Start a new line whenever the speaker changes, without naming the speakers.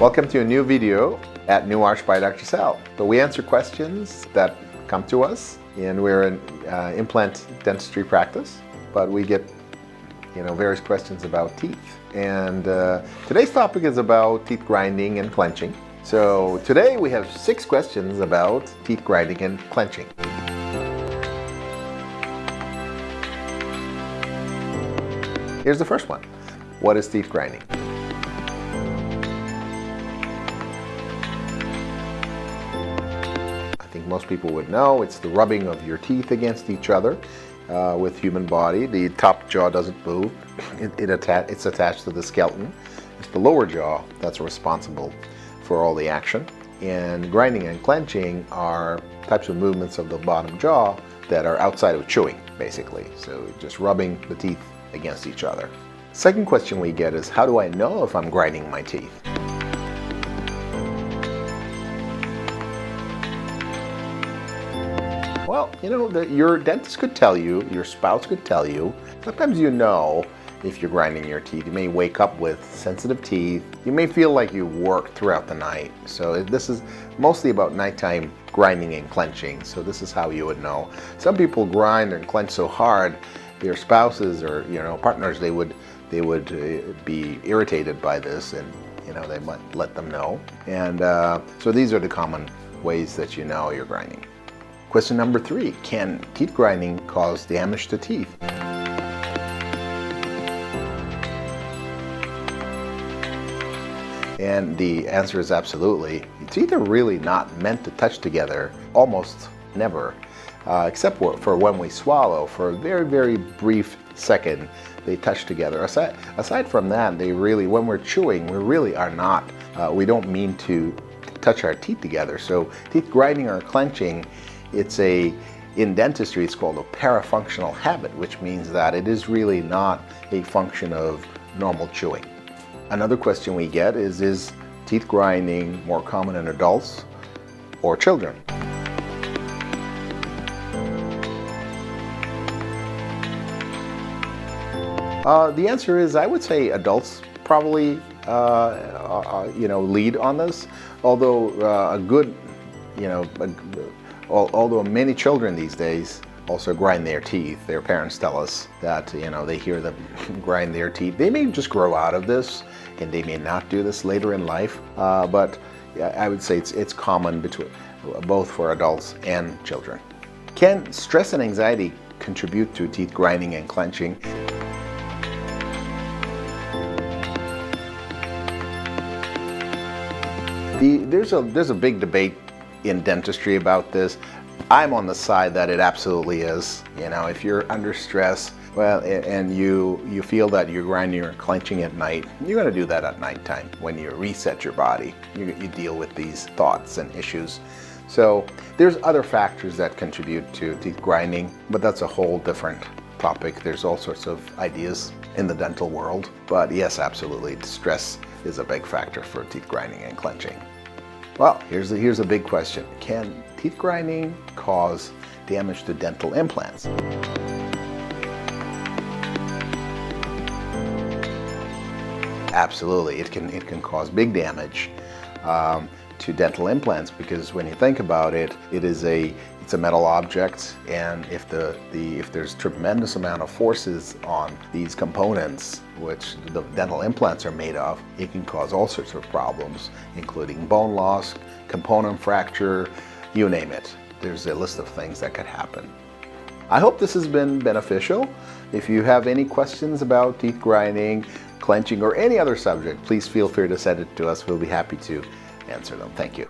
Welcome to a new video at Nuarch by Dr. Sal. So we answer questions that come to us, and we're an implant dentistry practice, but we get various questions about teeth. And today's topic is about teeth grinding and clenching. So today we have 6 questions about teeth grinding and clenching. Here's the first one. What is teeth grinding? I think most people would know it's the rubbing of your teeth against each other with human body. The top jaw doesn't move. It's attached to the skeleton. It's the lower jaw that's responsible for all the action. And grinding and clenching are types of movements of the bottom jaw that are outside of chewing, basically. So just rubbing the teeth against each other. Second question we get is, how do I know if I'm grinding my teeth? Well, your dentist could tell you, your spouse could tell you. Sometimes you know if you're grinding your teeth. You may wake up with sensitive teeth. You may feel like you worked throughout the night. So this is mostly about nighttime grinding and clenching. So this is how you would know. Some people grind and clench so hard, their spouses or partners, they would be irritated by this, and they might let them know. And so these are the common ways that you know you're grinding. Question number 3, can teeth grinding cause damage to teeth? And the answer is absolutely. Teeth are really not meant to touch together, almost never, except for when we swallow. For a very, very brief second, they touch together. Aside from that, when we're chewing, we really are not. We don't mean to touch our teeth together. So teeth grinding or clenching, in dentistry, it's called a parafunctional habit, which means that it is really not a function of normal chewing. Another question we get is teeth grinding more common in adults or children? The answer is, I would say adults probably lead on this, although although many children these days also grind their teeth. Their parents tell us that they hear them grind their teeth. They may just grow out of this, and they may not do this later in life, but I would say it's common both for adults and children. Can stress and anxiety contribute to teeth grinding and clenching? There's a big debate in dentistry about this. I'm on the side that it absolutely is. If you're under stress, and you feel that you're grinding or clenching at night, you're going to do that at nighttime when you reset your body. You deal with these thoughts and issues. So there's other factors that contribute to teeth grinding, but that's a whole different topic. There's all sorts of ideas in the dental world, but yes, absolutely, stress is a big factor for teeth grinding and clenching. Well, here's a big question. Can teeth grinding cause damage to dental implants? Absolutely, it can cause big damage to dental implants, because when you think about it, it's a metal object, and if there's tremendous amount of forces on these components, which the dental implants are made of, it can cause all sorts of problems, including bone loss, component fracture, you name it. There's a list of things that could happen. I hope this has been beneficial. If you have any questions about teeth grinding, clenching, or any other subject, please feel free to send it to us. We'll be happy to answer them. Thank you.